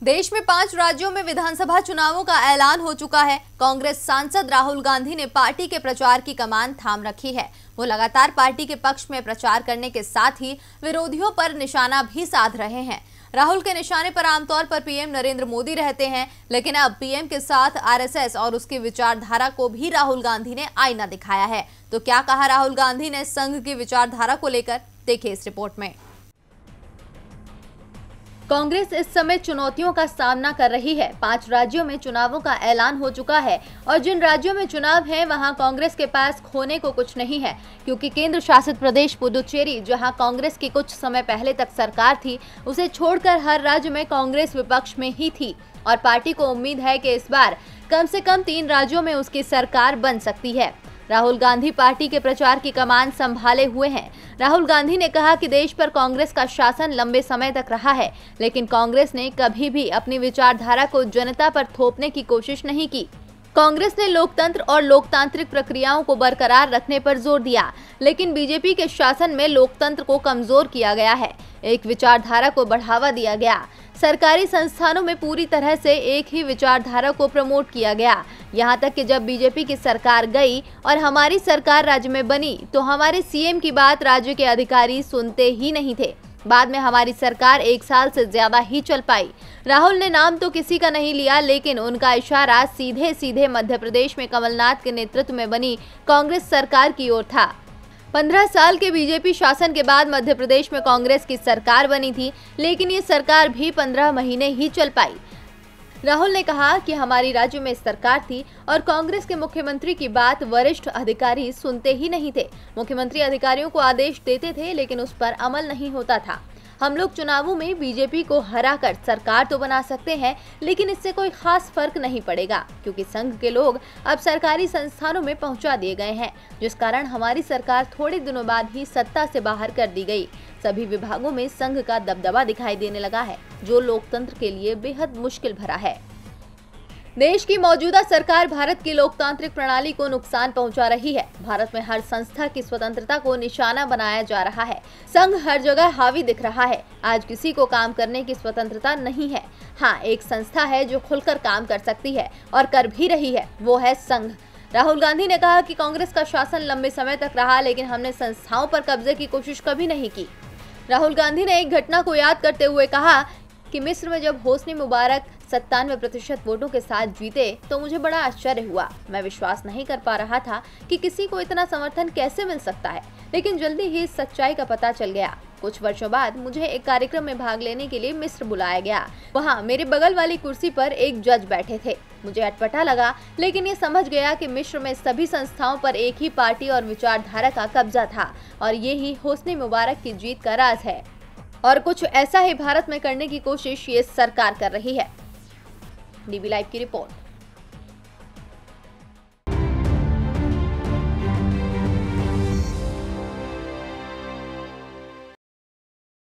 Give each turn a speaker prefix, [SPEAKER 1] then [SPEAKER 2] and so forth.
[SPEAKER 1] देश में 5 राज्यों में विधानसभा चुनावों का ऐलान हो चुका है। कांग्रेस सांसद राहुल गांधी ने पार्टी के प्रचार की कमान थाम रखी है। वो लगातार पार्टी के पक्ष में प्रचार करने के साथ ही विरोधियों पर निशाना भी साध रहे हैं। राहुल के निशाने पर आमतौर पर पीएम नरेंद्र मोदी रहते हैं, लेकिन अब पीएम के साथ आरएसएस और उसकी विचारधारा को भी राहुल गांधी ने आईना दिखाया है। तो क्या कहा राहुल गांधी ने संघ की विचारधारा को लेकर, देखिए इस रिपोर्ट में। कांग्रेस इस समय चुनौतियों का सामना कर रही है। 5 राज्यों में चुनावों का ऐलान हो चुका है और जिन राज्यों में चुनाव है वहां कांग्रेस के पास खोने को कुछ नहीं है, क्योंकि केंद्र शासित प्रदेश पुदुचेरी, जहां कांग्रेस की कुछ समय पहले तक सरकार थी, उसे छोड़कर हर राज्य में कांग्रेस विपक्ष में ही थी और पार्टी को उम्मीद है कि इस बार कम से कम 3 राज्यों में उसकी सरकार बन सकती है। राहुल गांधी पार्टी के प्रचार की कमान संभाले हुए हैं। राहुल गांधी ने कहा कि देश पर कांग्रेस का शासन लंबे समय तक रहा है, लेकिन कांग्रेस ने कभी भी अपनी विचारधारा को जनता पर थोपने की कोशिश नहीं की। कांग्रेस ने लोकतंत्र और लोकतांत्रिक प्रक्रियाओं को बरकरार रखने पर जोर दिया, लेकिन बीजेपी के शासन में लोकतंत्र को कमजोर किया गया है। एक विचारधारा को बढ़ावा दिया गया। सरकारी संस्थानों में पूरी तरह से एक ही विचारधारा को प्रमोट किया गया। यहाँ तक कि जब बीजेपी की सरकार गई और हमारी सरकार राज्य में बनी, तो हमारे सीएम की बात राज्य के अधिकारी सुनते ही नहीं थे। बाद में हमारी सरकार 1 साल से ज्यादा ही चल पाई। राहुल ने नाम तो किसी का नहीं लिया, लेकिन उनका इशारा सीधे सीधे मध्य प्रदेश में कमलनाथ के नेतृत्व में बनी कांग्रेस सरकार की ओर था। 15 साल के बीजेपी शासन के बाद मध्य प्रदेश में कांग्रेस की सरकार बनी थी, लेकिन ये सरकार भी 15 महीने ही चल पाई। राहुल ने कहा कि हमारी राज्य में सरकार थी और कांग्रेस के मुख्यमंत्री की बात वरिष्ठ अधिकारी सुनते ही नहीं थे। मुख्यमंत्री अधिकारियों को आदेश देते थे, लेकिन उस पर अमल नहीं होता था। हम लोग चुनावों में बीजेपी को हराकर सरकार तो बना सकते हैं, लेकिन इससे कोई खास फर्क नहीं पड़ेगा, क्योंकि संघ के लोग अब सरकारी संस्थानों में पहुंचा दिए गए हैं, जिस कारण हमारी सरकार थोड़े दिनों बाद ही सत्ता से बाहर कर दी गई। सभी विभागों में संघ का दबदबा दिखाई देने लगा है, जो लोकतंत्र के लिए बेहद मुश्किल भरा है। देश की मौजूदा सरकार भारत की लोकतांत्रिक प्रणाली को नुकसान पहुंचा रही है। भारत में हर संस्था की स्वतंत्रता को निशाना बनाया जा रहा है। संघ हर जगह हावी दिख रहा है। आज किसी को काम करने की स्वतंत्रता नहीं है। हाँ, एक संस्था है जो खुलकर काम कर सकती है और कर भी रही है, वो है संघ। राहुल गांधी ने कहा कि कांग्रेस का शासन लंबे समय तक रहा, लेकिन हमने संस्थाओं पर कब्जे की कोशिश कभी नहीं की। राहुल गांधी ने एक घटना को याद करते हुए कहा कि मिस्र में जब होस्नी मुबारक 97% वोटों के साथ जीते तो मुझे बड़ा आश्चर्य हुआ। मैं विश्वास नहीं कर पा रहा था कि किसी को इतना समर्थन कैसे मिल सकता है, लेकिन जल्दी ही इस सच्चाई का पता चल गया। कुछ वर्षों बाद मुझे एक कार्यक्रम में भाग लेने के लिए मिस्र बुलाया गया। वहाँ मेरे बगल वाली कुर्सी पर एक जज बैठे थे। मुझे अटपटा लगा, लेकिन ये समझ गया कि मिस्र में सभी संस्थाओं पर एक ही पार्टी और विचारधारा का कब्जा था और ये ही होस्नी मुबारक की जीत का राज है। और कुछ ऐसा ही भारत में करने की कोशिश ये सरकार कर रही है। डीबी लाइव की रिपोर्ट।